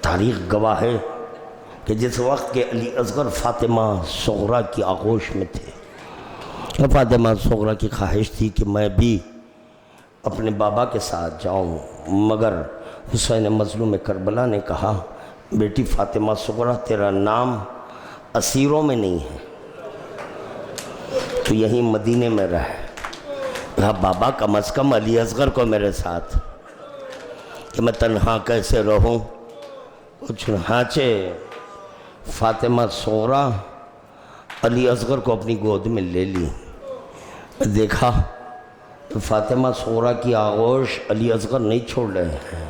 تاریخ گواہ ہے کہ جس وقت کے علی اصغر فاطمہ صغریٰ کی آغوش میں تھے، فاطمہ صغریٰ کی خواہش تھی کہ میں بھی اپنے بابا کے ساتھ جاؤں، مگر حسین مظلوم کربلا نے کہا بیٹی فاطمہ صغریٰ تیرا نام اسیروں میں نہیں ہے، تو یہیں مدینے میں رہ۔ کہا بابا کم از کم علی اصغر کو میرے ساتھ، کہ میں تنہا کیسے رہوں۔ چنانچہ فاطمہ صغریٰ علی اصغر کو اپنی گود میں لے لی۔ دیکھا تو فاطمہ صغریٰ کی آغوش علی اصغر نہیں چھوڑ رہے ہیں۔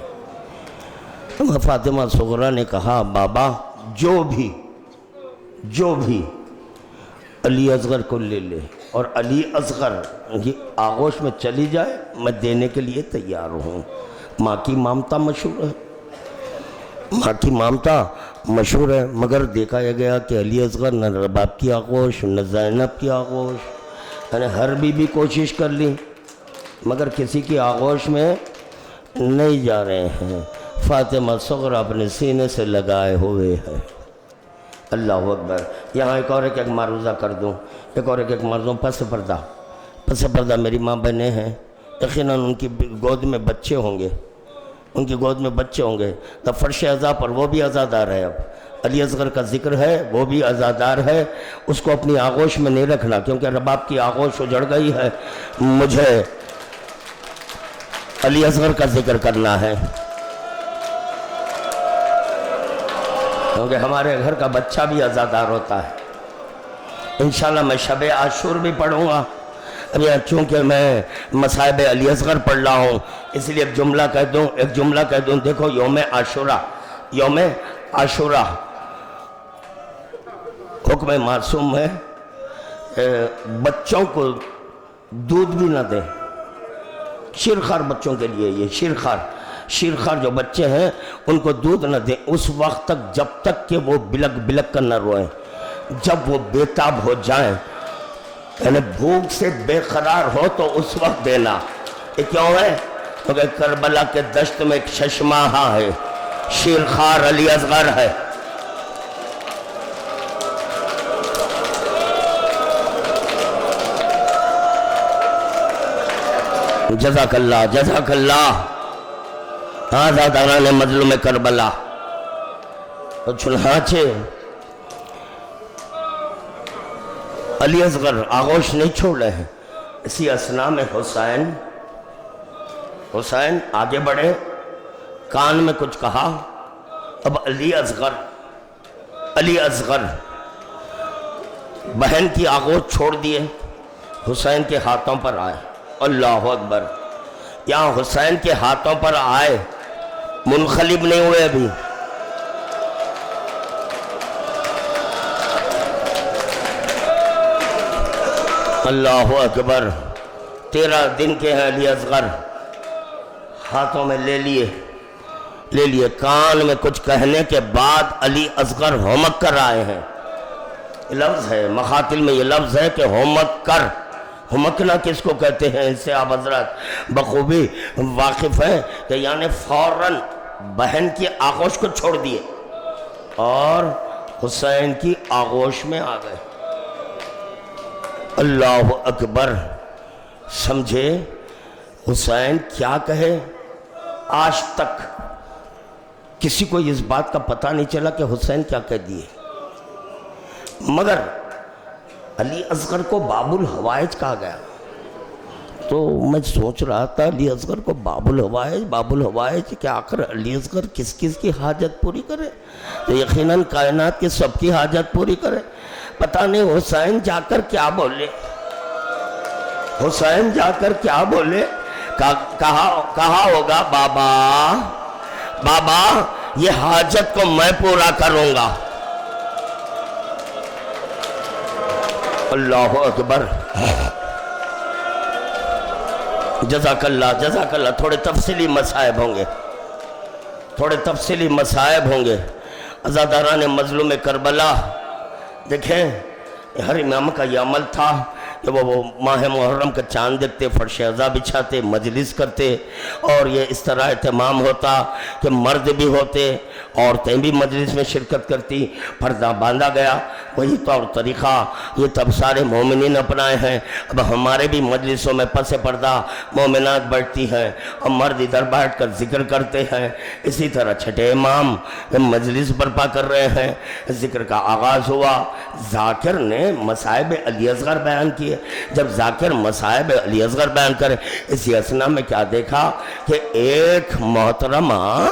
فاطمہ صغریٰ نے کہا بابا جو بھی علی اصغر کو لے لے اور علی اصغر کی آغوش میں چلی جائے، میں دینے کے لیے تیار ہوں۔ ماں کی ممتا مشہور ہے، ماں کی ممتا مشہور ہے، مگر دیکھا یہ گیا کہ علی اصغر نہ رباب کی آغوش نہ زینب کی آغوش، یعنی ہر بھی کوشش کر لی مگر کسی کی آغوش میں نہیں جا رہے ہیں۔ فاطمہ صغریٰ اپنے سینے سے لگائے ہوئے ہے۔ اللہ اکبر۔ یہاں ایک اور ایک معروضہ کر دوں، ایک اور ایک معروضہ۔ پس پردہ میری ماں بہنیں ہیں، یقیناً ان کی گود میں بچے ہوں گے، ان کی گود میں بچے ہوں گے تو فرش عزا پر وہ بھی عزادار ہے۔ اب علی اصغر کا ذکر ہے، وہ بھی عزادار ہے، اس کو اپنی آغوش میں نہیں رکھنا کیونکہ رباب کی آغوش اجڑ گئی ہے۔ مجھے علی اصغر کا ذکر کرنا ہے کیونکہ ہمارے گھر کا بچہ بھی عزادار ہوتا ہے۔ انشاءاللہ میں شب عاشور بھی پڑھوں گا، اب یہاں چونکہ میں مصائب علی اصغر پڑھ رہا ہوں اس لیے ایک جملہ کہہ دوں۔ دیکھو یوم عاشورہ حکم معصوم ہے، بچوں کو دودھ بھی نہ دیں، شیرخوار بچوں کے لیے، یہ شیرخوار جو بچے ہیں ان کو دودھ نہ دیں اس وقت تک جب تک کہ وہ بلک کر نہ روئیں۔ جب وہ بے تاب ہو جائیں، یعنی بھوک سے بے قرار ہو تو اس وقت دینا۔ یہ کیوں ہے؟ کیونکہ کربلا کے دشت میں ایک ششماہا ہے، شیرخوار علی اصغر ہے۔ جزاک اللہ آزاداران مظلوم کربلا۔ اور چنانچہ علی اصغر آغوش نہیں چھوڑ رہے ہیں۔ اسی اثناء میں حسین آگے بڑھے، کان میں کچھ کہا، اب علی اصغر بہن کی آغوش چھوڑ دیے، حسین کے ہاتھوں پر آئے۔ اللہ اکبر۔ یہاں حسین کے ہاتھوں پر آئے، منقلب نہیں ہوئے ابھی۔ اللہ اکبر۔ 13 دن کے ہیں علی اصغر، ہاتھوں میں لے لیے، کان میں کچھ کہنے کے بعد علی اصغر ہومک کر آئے ہیں۔ یہ لفظ ہے مخاطل میں، یہ لفظ ہے کہ ہومک کر۔ ہومکنا کس کو کہتے ہیں اس سے آپ حضرات بخوبی واقف ہیں کہ یعنی فوراً بہن کی آغوش کو چھوڑ دیے اور حسین کی آغوش میں آ گئے۔ اللہ اکبر۔ سمجھے حسین کیا کہے؟ آج تک کسی کو اس بات کا پتہ نہیں چلا کہ حسین کیا کہہ دیے، مگر علی اصغر کو باب الحوائج کہا گیا۔ تو میں سوچ رہا تھا علی اصغر کو باب الحوائج کہ آخر علی اصغر کس کی حاجت پوری کرے؟ تو یقیناً کائنات کی سب کی حاجت پوری کرے۔ پتہ نہیں حسین جا کر کیا بولے، کہا ہوگا بابا یہ حاجت کو میں پورا کروں گا۔ اللہ اکبر۔ جزاک اللہ۔ تھوڑے تفصیلی مصائب ہوں گے عزاداران مظلوم کربلا۔ دیکھیں ہر امام کا یہ عمل تھا کہ وہ ماہ محرم کا چاند دیکھتے، فرش عزا بچھاتے، مجلس کرتے، اور یہ اس طرح اہتمام ہوتا کہ مرد بھی ہوتے عورتیں بھی مجلس میں شرکت کرتی، پردہ باندھا گیا، وہی طور طریقہ یہ تب سارے مومنین اپنائے ہیں۔ اب ہمارے بھی مجلسوں میں پس پردہ مومنات بیٹھتی ہیں اور مرد ادھر بیٹھ کر ذکر کرتے ہیں۔ اسی طرح چھٹے امام مجلس برپا کر رہے ہیں، ذکر کا آغاز ہوا، ذاکر نے مصائب علی اصغر بیان کیے۔ جب ذاکر مصائب علی اصغر بیان کرے، اسی اسنا میں کیا دیکھا کہ ایک محترمہ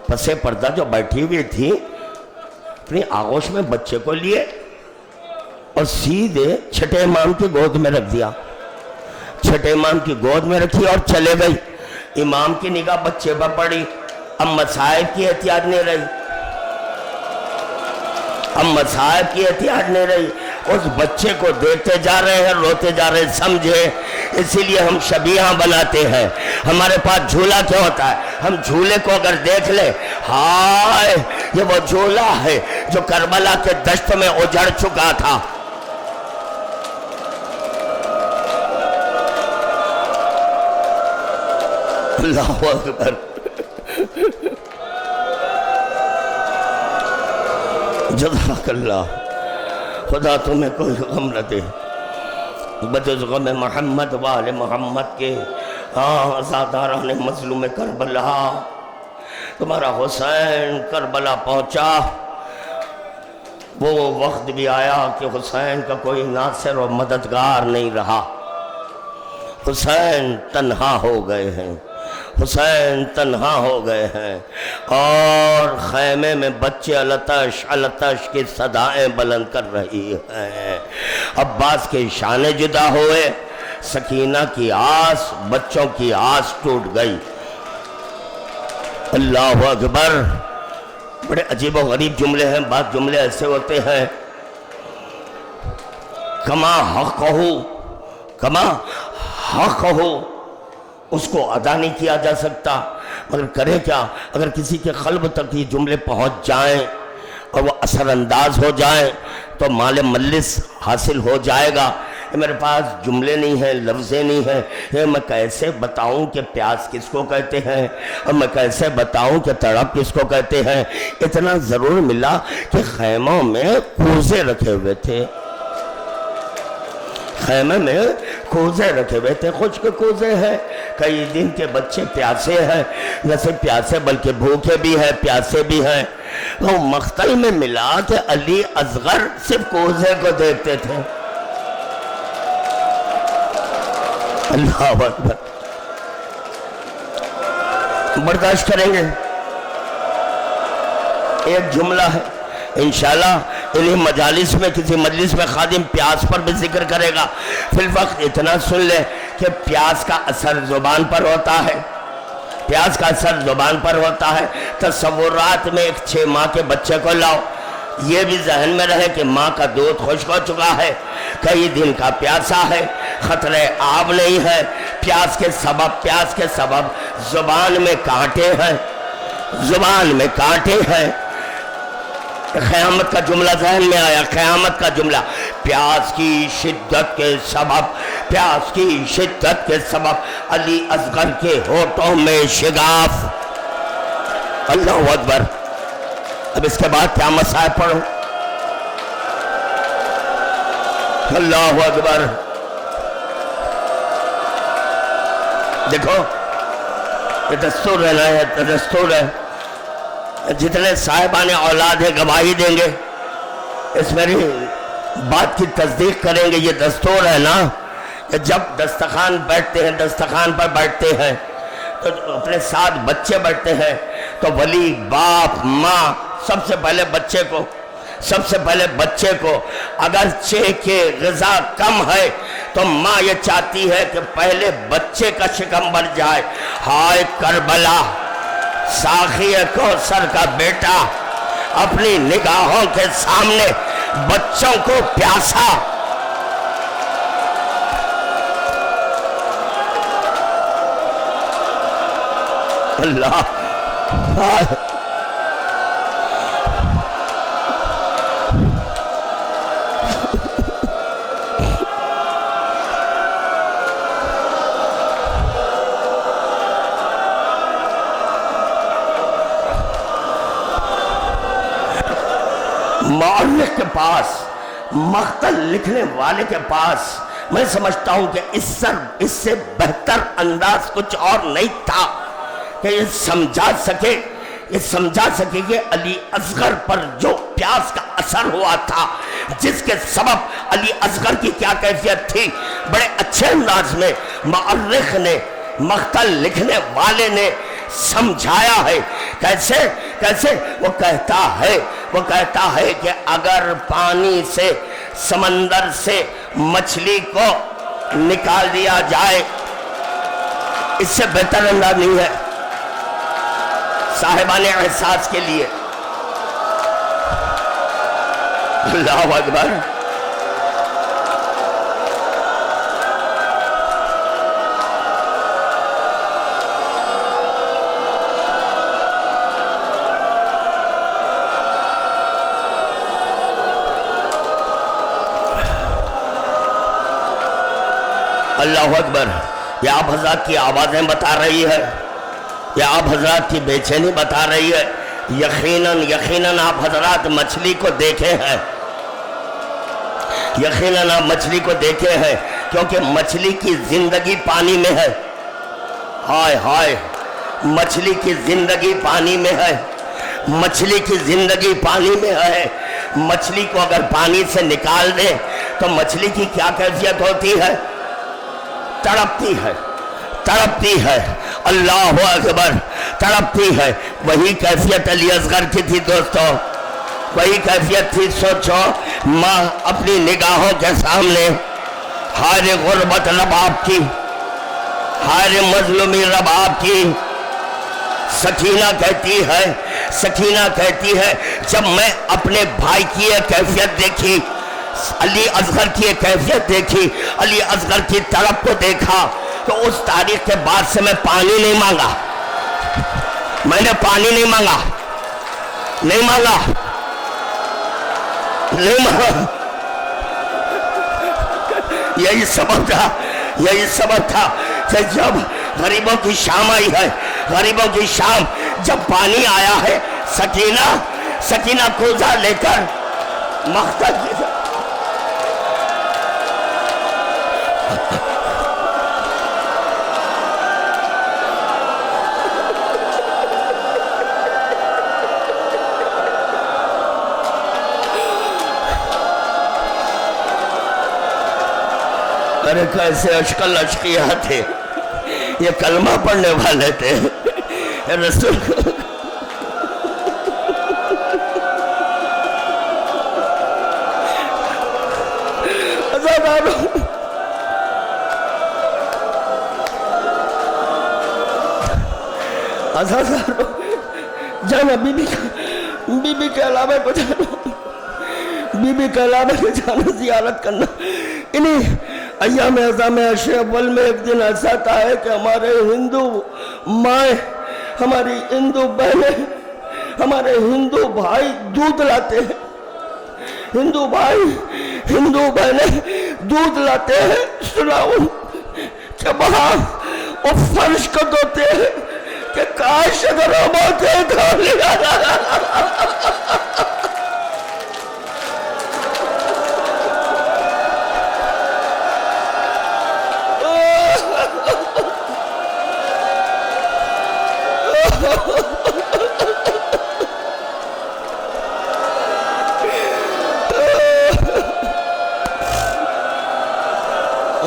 پس پردہ جو بیٹھی ہوئی تھی اپنی آغوش میں بچے کو لیے اور سیدھے چھٹے امام کی گود میں رکھ دیا، چھٹے امام کی گود میں رکھی اور چلے گئی۔ امام کی نگاہ بچے پر پڑی، اب مصائب کی احتیاط نہیں رہی، اب مصائب کی احتیاط نہیں رہی، اس بچے کو دیکھتے جا رہے ہیں، روتے جا رہے ہیں۔ سمجھے؟ اسی لیے ہم شبیہہ بناتے ہیں۔ ہمارے پاس جھولا کیا ہوتا ہے؟ ہم جھولے کو اگر دیکھ لیں، ہائے یہ وہ جھولا ہے جو کربلا کے دشت میں اجڑ چکا تھا۔ اللہ اکبر، جزاک اللہ، خدا تمہیں کوئی غم نہ دے بجز غم محمد وآل محمد کے۔ ہاں عزاداران مظلوم کربلا، تمہارا حسین کربلا پہنچا، وہ وقت بھی آیا کہ حسین کا کوئی ناصر و مددگار نہیں رہا، حسین تنہا ہو گئے ہیں، حسین تنہا ہو گئے ہیں، اور خیمے میں بچے التش التش کی صدائیں بلند کر رہی ہیں۔ عباس کے شانے جدا ہوئے، سکینہ کی آس، بچوں کی آس ٹوٹ گئی۔ اللہ اکبر، بڑے عجیب و غریب جملے ہیں، بعض جملے ایسے ہوتے ہیں، کما حق ہو، کما حق ہو، اس کو ادا نہیں کیا جا سکتا، مگر کرے کیا؟ اگر کسی کے قلب تک یہ جملے پہنچ جائیں اور وہ اثر انداز ہو جائیں تو مال ملس حاصل ہو جائے گا۔ میرے پاس جملے نہیں ہیں، لفظیں نہیں ہیں، یہ میں کیسے بتاؤں کہ پیاس کس کو کہتے ہیں، اور میں کیسے بتاؤں کہ تڑپ کس کو کہتے ہیں۔ اتنا ضرور ملا کہ خیموں میں کوزے رکھے ہوئے تھے، خیمے میں کوزے رکھے ہوئے تھے، خشک کوزے ہیں، کئی دن کے بچے پیاسے ہیں، نہ صرف پیاسے بلکہ بھوکے بھی ہیں، پیاسے بھی ہیں۔ وہ مقتل میں ملا کہ علی اصغر صرف کوزے کو دیکھتے تھے۔ اللہ اکبر، برداشت کریں گے؟ ایک جملہ ہے، انشاءاللہ انہیں مجالس میں کسی مجلس میں خادم پیاس پر بھی ذکر کرے گا۔ فی الوقت اتنا سن لے کہ پیاس کا اثر زبان پر ہوتا ہے، پیاس کا اثر زبان پر ہوتا ہے۔ تصورات میں ایک 6 ماہ کے بچے کو لاؤ، یہ بھی ذہن میں رہے کہ ماں کا دودھ خشک ہو چکا ہے، کئی دن کا پیاسا ہے، خطرے آب نہیں ہے، پیاس کے سبب زبان میں کانٹے ہیں، زبان میں کانٹے ہیں۔ قیامت کا جملہ ذہن میں آیا، قیامت کا جملہ، پیاس کی شدت کے سبب، پیاس کی شدت کے سبب علی اصغر کے ہونٹوں میں شگاف۔ اللہ اکبر، اب اس کے بعد کیا مصائب پڑھو؟ اللہ اکبر، دیکھو یہ دستور ہے نا، یہ دستور ہے، جتنے صاحبان اولاد ہیں گواہی دیں گے، اس میری بات کی تصدیق کریں گے، یہ دستور ہے نا کہ جب دسترخوان بیٹھتے ہیں، دسترخوان پر بیٹھتے ہیں تو اپنے ساتھ بچے بیٹھتے ہیں تو ولی، باپ، ماں سب سے پہلے بچے کو اگرچہ کہ غذا کم ہے تو ماں یہ چاہتی ہے کہ پہلے بچے کا شکم بھر جائے۔ ہائے کربلا، ساقی کوثر کا بیٹا اپنی نگاہوں کے سامنے بچوں کو پیاسا۔ اللہ، مورخ کے پاس، مقتل لکھنے والے کے پاس میں سمجھتا ہوں کہ اس سے بہتر انداز کچھ اور نہیں تھا کہ یہ سمجھا سکے کہ علی اصغر پر جو پیاس کا اثر ہوا تھا، جس کے سبب علی اصغر کی کیا کیفیت تھی، بڑے اچھے انداز میں مورخ نے، مقتل لکھنے والے نے سمجھایا ہے۔ کیسے وہ کہتا ہے کہ اگر پانی سے، سمندر سے مچھلی کو نکال دیا جائے، اس سے بہتر انداز نہیں ہے صاحبان احساس کے لیے۔ اللہ اکبر۔ اللہ اکبر۔ یہ آپ حضرات کی آوازیں بتا رہی ہے، یہ آپ حضرات کی بے چینی بتا رہی ہے۔ یقیناً آپ حضرات مچھلی کو دیکھے ہیں، یقیناً آپ مچھلی کو دیکھے ہیں، کیونکہ مچھلی کی زندگی پانی میں ہے۔ ہائے ہائے، مچھلی کی زندگی پانی میں ہے، مچھلی کی زندگی پانی میں ہے۔ مچھلی کو اگر پانی سے نکال دیں تو مچھلی کی کیا کیفیت ہوتی ہے؟ تڑپتی ہے۔ اللہ اکبر، تڑپتی ہے۔ وہی کیفیت علی اصغر کی تھی دوستو، وہی کیفیت تھی۔ سوچو، ماں اپنی نگاہوں کے سامنے ہائے غربت رباب کی، ہائے مظلومی رباب کی، سکینہ کہتی ہے جب میں اپنے بھائی کی یہ کیفیت دیکھی، علی اصغر کی ایک کیفیت دیکھی، علی اصغر کی تڑپ کو دیکھا، تو اس تاریخ کے بعد سے میں پانی نہیں مانگا، میں نے پانی نہیں مانگا۔ یہی سبب تھا کہ جب غریبوں کی شام آئی ہے، غریبوں کی شام جب پانی آیا ہے، سکینہ کوزہ لے کر مقتل کی ارے کیسے اشکل اشقیہ تھے، یہ کلمہ پڑھنے والے تھے رسول جانا بی بی کے علاوہ کو جانا، بی بی کے علاوہ کو جانا، زیارت کرنا۔ انہیں ایام اعظام عشر اول میں ایک دن ایسا آتا ہے کہ ہمارے ہندو مائیں، ہماری ہندو بہنیں، ہمارے ہندو بھائی دودھ لاتے ہیں، ہندو بہنیں دودھ لاتے ہیں، سناؤ کہ وہاں وہ فرش کو دھوتے ہیں کہ کاش اگر ہم ہوتے دھو لیا۔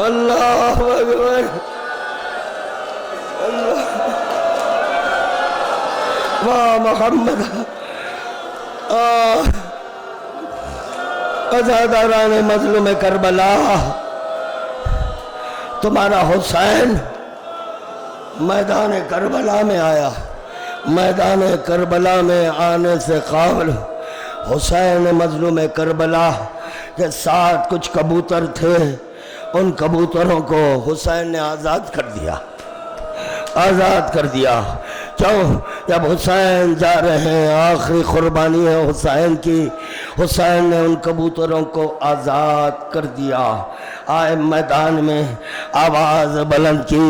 اللہ اکبر، واہ محمد۔ عزاداران مظلوم کربلا، تمہارا حسین میدان کربلا میں آیا، میدان کربلا میں آنے سے قبل حسین مظلوم کربلا کے ساتھ کچھ کبوتر تھے، ان کبوتروں کو حسین نے آزاد کر دیا۔ کیوں؟ جب حسین جا رہے ہیں، آخری قربانی ہے حسین کی، حسین نے ان کبوتروں کو آزاد کر دیا۔ آئے میدان میں آواز بلند کی،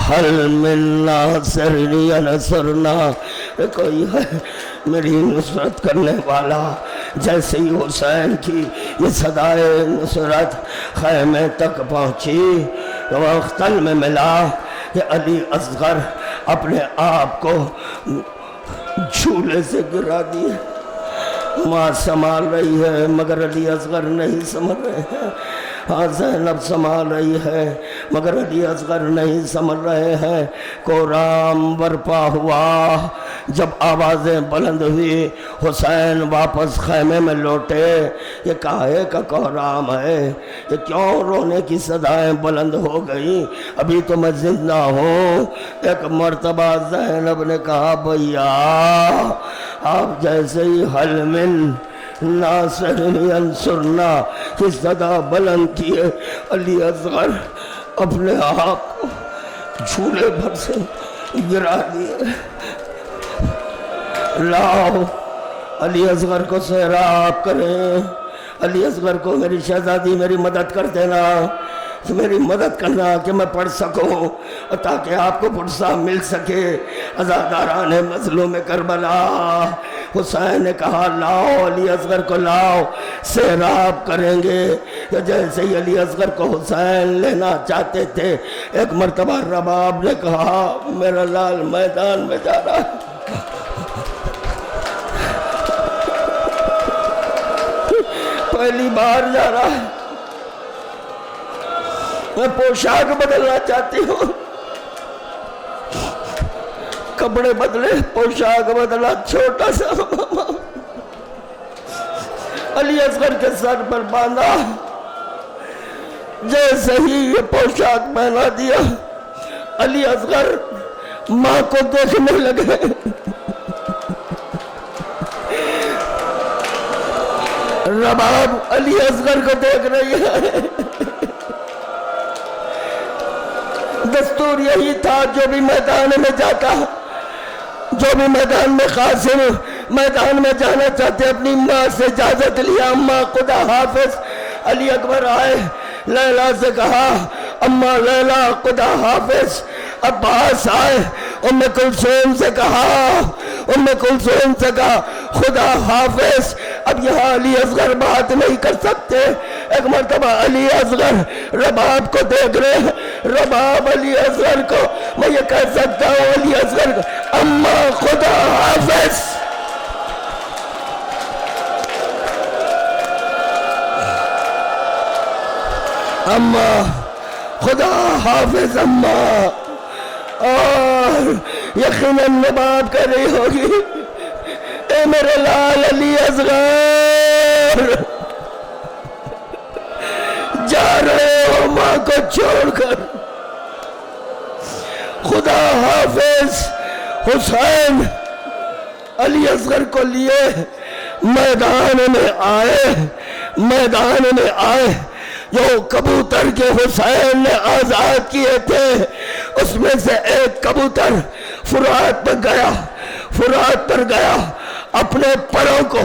حل من ناصر ینصرنا، کوئی ہے میری نصرت کرنے والا، جیسے ہی حسین کی یہ صدائے نصرت خیمے تک پہنچی وقتاً میں ملا کہ علی اصغر اپنے آپ کو جھولے سے گرا دیا. ماں سنبھال رہی ہے مگر علی اصغر نہیں سنبھل رہے ہیں. ہاں زینب سنبھال رہی ہے مگر علی اصغر نہیں سنبھل رہے ہیں. کورام برپا ہوا. جب آوازیں بلند ہوئی حسین واپس خیمے میں لوٹے. یہ کاہے کا کورام ہے؟ یہ کیوں رونے کی صدائیں بلند ہو گئی؟ ابھی تو میں زندہ ہوں. ایک مرتبہ زینب نے کہا بھیا آپ جیسے ہی حل من ناصر ینصرنا کی صدا بلند کیے علی اصغر اپنے آپ کو جھولے بھر سے گرا دیے. لاؤ علی اصغر کو سیراب کریں. علی اصغر کو میری شہزادی میری مدد کر دینا، میری مدد کرنا کہ میں پڑھ سکوں تاکہ آپ کو فرصہ مل سکے. عزاداران مظلوم کربلا. حسین نے کہا لاؤ علی اصغر کو لاؤ سیراب کریں گے. جیسے ہی علی اصغر کو حسین لینا چاہتے تھے ایک مرتبہ رباب نے کہا میرا لال میدان میں جا رہا ہے. پہلی بار جا رہا ہے. میں پوشاک بدلنا چاہتی ہوں. کپڑے بدلے پوشاک بدلا چھوٹا سا علی اصغر کے سر پر باندھا. جیسے ہی یہ پوشاک پہنا دیا علی اصغر ماں کو دیکھنے لگے. رباب علی اصغر کو دیکھ رہی ہے. دستور یہی تھا جو بھی میدان میں جاتا، جو بھی میدان میں قاسم میدان میں جانا چاہتے اپنی ماں سے اجازت لیا. اماں خدا حافظ. علی اکبر آئے لیلا سے کہا اماں لیلا خدا حافظ. عباس آئے ام کلثوم سے کہا خدا حافظ. اب یہاں علی اصغر بات نہیں کر سکتے. ایک مرتبہ علی اصغر رباب کو دیکھ رہے ہیں. رباب علی اصغر کو میں یہ کہہ سکتا ہوں علی اصغر کو اماں خدا حافظ. اماں خدا حافظ. اماں اور یقیناً نباب کر رہی ہوگی اے میرے لال علی اصغر جا رہے ہو ماں کو چھوڑ کر. خدا حافظ. حسین علی اصغر کو لیے میدان میں آئے. جو کبوتر کے حسین نے آزاد کیے تھے اس میں سے ایک کبوتر فرات پر گیا اپنے پروں کو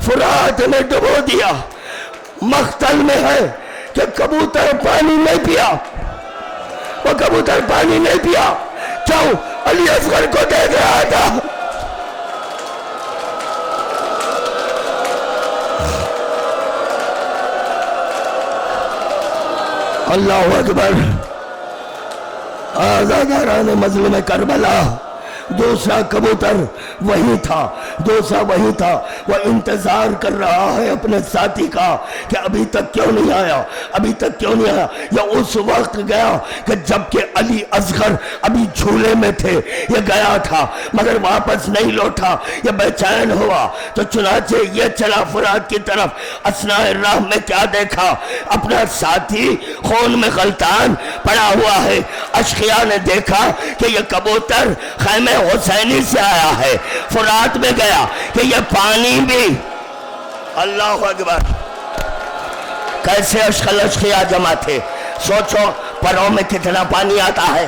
فرات میں ڈبو دیا. مقتل میں ہے کہ کبوتر پانی نہیں پیا. وہ کبوتر پانی نہیں پیا. کیوں؟ علی اصغر کو دیکھ رہا تھا. اللہ اکبر. آزاداران مظلوم کربلا. دوسرا کبوتر وہی تھا. وہ انتظار کر رہا ہے اپنے ساتھی کا کہ ابھی تک کیوں نہیں آیا. یہ اس وقت گیا کہ جبکہ علی اصغر ابھی جھولے میں تھے. یہ گیا تھا مگر واپس نہیں لوٹا. یہ بے چین ہوا تو چنانچہ یہ چلا فرات کی طرف. اثناء راہ میں کیا دیکھا؟ اپنا ساتھی خون میں غلطان پڑا ہوا ہے. اشقیاء نے دیکھا کہ یہ کبوتر خیمے حسینی سے آیا ہے. فرات میں گیا کہ یہ پانی بھی. اللہ اکبر. کیسے اشقیاء جمع تھے. سوچو پروں میں کتنا پانی آتا ہے.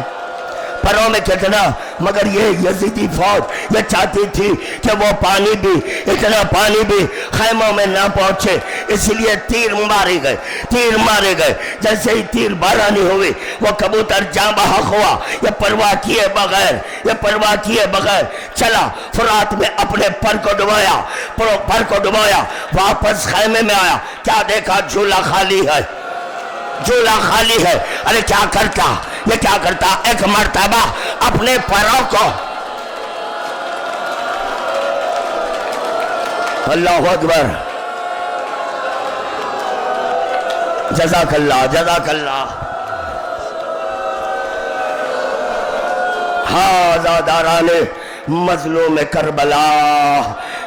مگر یہ یزیدی فوج یہ چاہتی تھی کہ وہ اتنا پانی بھی خیموں میں نہ پہنچے. اس لیے تیر مارے گئے. جیسے ہی تیر بارانی ہوئی وہ کبوتر جاں بحق ہوا. یہ پرواہ کیے بغیر چلا فرات میں اپنے پر کو ڈبویا. واپس خیمے میں آیا. کیا دیکھا؟ جھولا خالی ہے. ارے کیا کرتا ایک مرتبہ اپنے پروں کو. اللہ اکبر. جزاک اللہ. ہاذا داران مظلوم کربلا.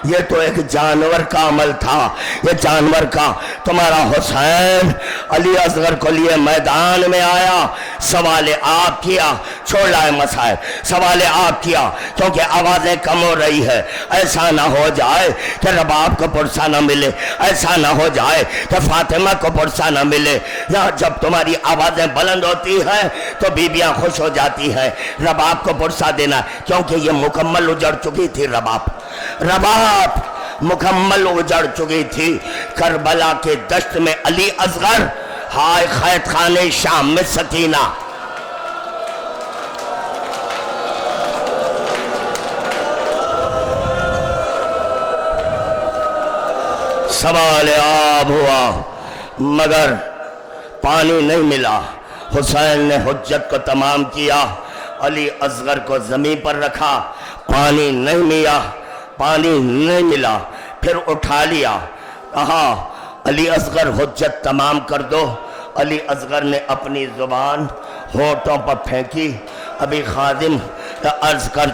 یہ تو ایک جانور کا عمل تھا. یہ جانور کا تمہارا حسین علی اصغر کو لیے میدان میں آیا. سوال آپ کیا. چھوڑ لائے مسائل. سوال آپ کیا کیونکہ آوازیں کم ہو رہی ہے. ایسا نہ ہو جائے کہ رباب کو پرسہ نہ ملے. ایسا نہ ہو جائے کہ فاطمہ کو پرسہ نہ ملے. یہاں جب تمہاری آوازیں بلند ہوتی ہیں تو بیویاں خوش ہو جاتی ہیں. رباب کو پرسہ دینا کیونکہ یہ مکمل اجڑ چکی تھی. رباب مکمل اجڑ چکی تھی. کربلا کے دشت میں علی اصغر. ہائے خیط خانے شام میں سکینہ. سوال آب ہوا مگر پانی نہیں ملا. حسین نے حجت کو تمام کیا. علی اصغر کو زمین پر رکھا. پانی نہیں ملا. پھر اٹھا لیا. کہا علی اصغر حجت تمام کر دو. علی اصغر نے اپنی زبان ہونٹوں پر پھینکی. ابھی خادم یہ عرض کر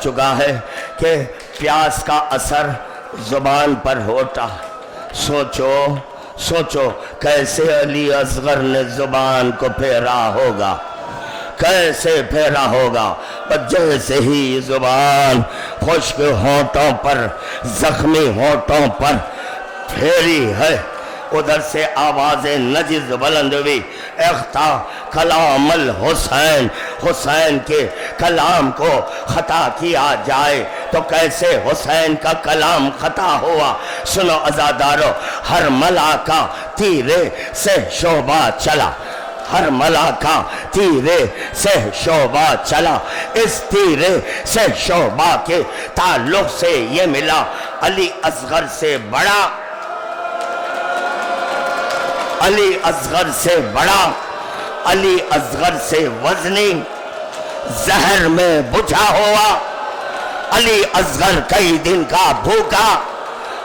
چکا ہے کہ پیاس کا اثر زبان پر ہوتا. سوچو کیسے علی اصغر نے زبان کو پھیرا ہوگا. جیسے ہی زبان خشک ہونٹوں پر زخمی ہونٹوں پر پھیری ہے ادھر سے آوازیں نجز بلند ہوئی. اختا کلام الحسین. حسین کے کلام کو خطا کیا جائے تو کیسے حسین کا کلام خطا ہوا. سنو عزادارو. ہر ملا کا تیرے سے شعبہ چلا. ہر ملا کا تیرے سے شعبہ چلا. اس تیرے سے شعبہ کے تعلق سے یہ ملا علی اصغر سے بڑا. علی اصغر سے وزنی زہر میں بجھا ہوا. علی اصغر کئی دن کا بھوکا.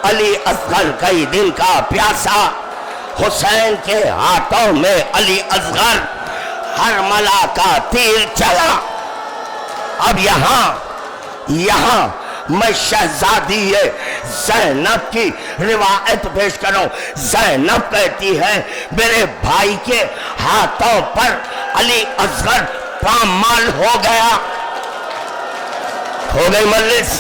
علی اصغر کئی دن کا پیاسا. حسین کے ہاتھوں میں علی اصغر ہر ملا کا تیر چلا. اب یہاں میں شہزادی زینب کی روایت پیش کروں. زینب کہتی ہے میرے بھائی کے ہاتھوں پر علی اصغر پامال ہو گیا. ہو گئی مجلس.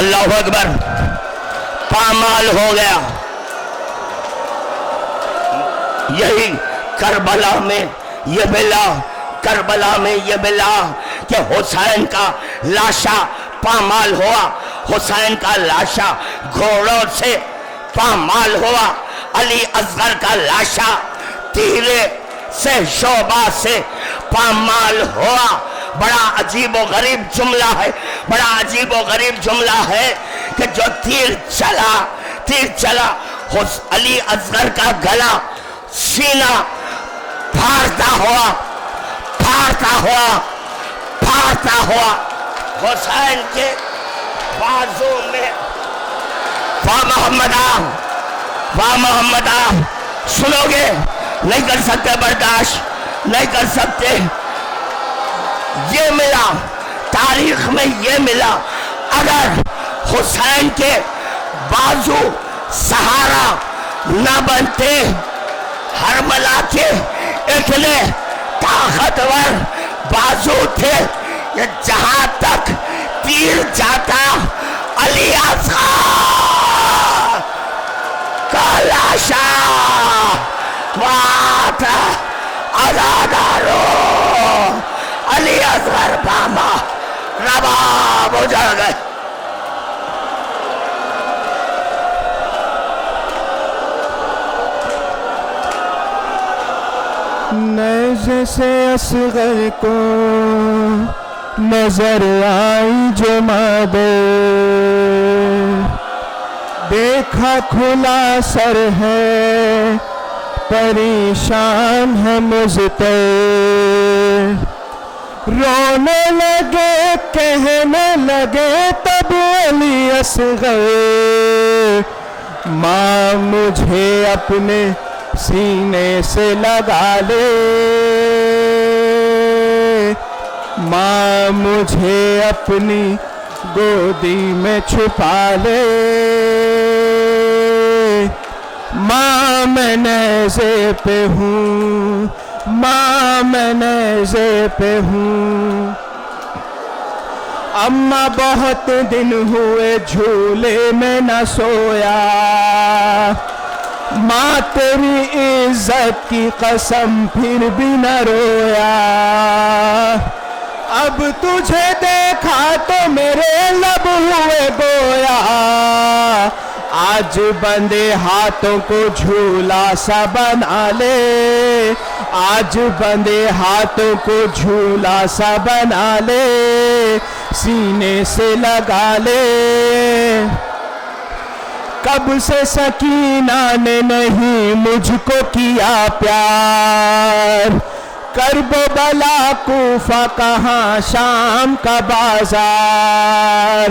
اللہ اکبر. پامال ہو گیا. یہی کربلا میں یہ ملا کہ حسین کا لاشا پامال ہوا. حسین کا لاشا گھوڑوں سے پامال ہوا. علی اصغر کا لاشا تیرے سے شعبہ سے پامال ہوا. بڑا عجیب و غریب جملہ ہے کہ جو تیر چلا علی اصغر کا گلا سینہ پھاڑتا ہوا حسین کے بازو میں. واہ محمدہ سنو گے؟ نہیں کر سکتے برداشت نہیں کر سکتے. یہ ملا تاریخ میں یہ ملا. اگر حسین کے بازو سہارا نہ بنتے ہرملا کے اتنے طاقتور بازو تھے کہ جہاں تک تیر جاتا علی اصغر کا لاشا وات عزادارو علی اصغر پاما رباب اجڑ گئے. نیزے سے اصغر کو نظر آئی جو مادر، دیکھا کھلا سر ہے پریشان ہے مضطر، رونے لگے کہنے لگے تب علی اصغر، ماں مجھے اپنے سینے سے لگا لے، ماں مجھے اپنی گودی میں چھپا لے، ماں میں نیزے پہ ہوں، ماں میں نیزے پہ ہوں، اماں بہت دن ہوئے جھولے میں نہ سویا، ماں تیری عزت کی قسم پھر بھی نہ رویا، اب تجھے دیکھا تو میرے لب ہوئے گویا، آج بندے ہاتھوں کو جھولا سا بنا لے، آج بندے ہاتھوں کو جھولا سا بنا لے، سینے سے لگا لے، کب سے سکینہ نے نہیں مجھ کو کیا پیار، کرب و بلا کوفہ کہاں شام کا بازار،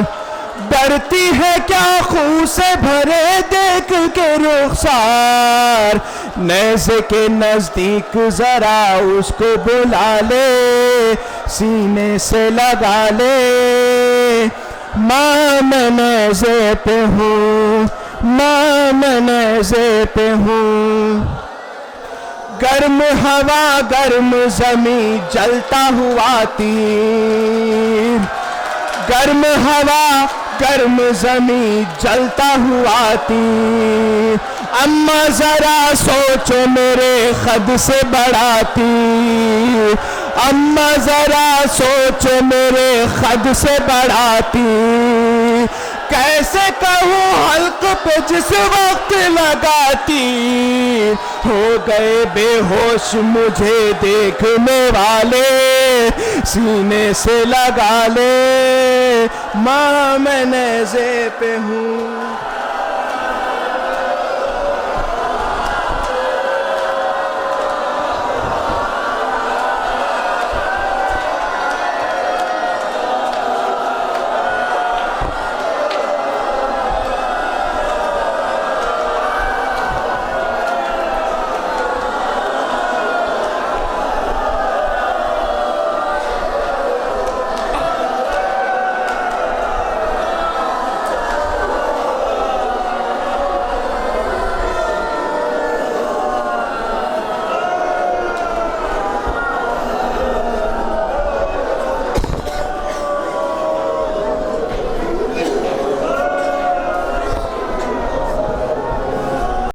ڈرتی ہے کیا خون سے بھرے دیکھ کے رخسار، نیزے کے نزدیک ذرا اس کو بلا لے، سینے سے لگا لے، ماں میں نیزے پہ ہوں، ماں میں نیزے پہ ہوں، گرم ہوا گرم زمین جلتا ہوا تیر، گرم ہوا گرم زمین جلتا ہوا تیر، اماں ذرا سوچو میرے خد سے بڑا تیر، اماں ذرا سوچو میرے خد سے بڑا تیر، کیسے کہوں حلق پہ جس وقت لگاتی، ہو گئے بے ہوش مجھے دیکھنے والے، سینے سے لگا لے، ماں میں نیزے پہ ہوں۔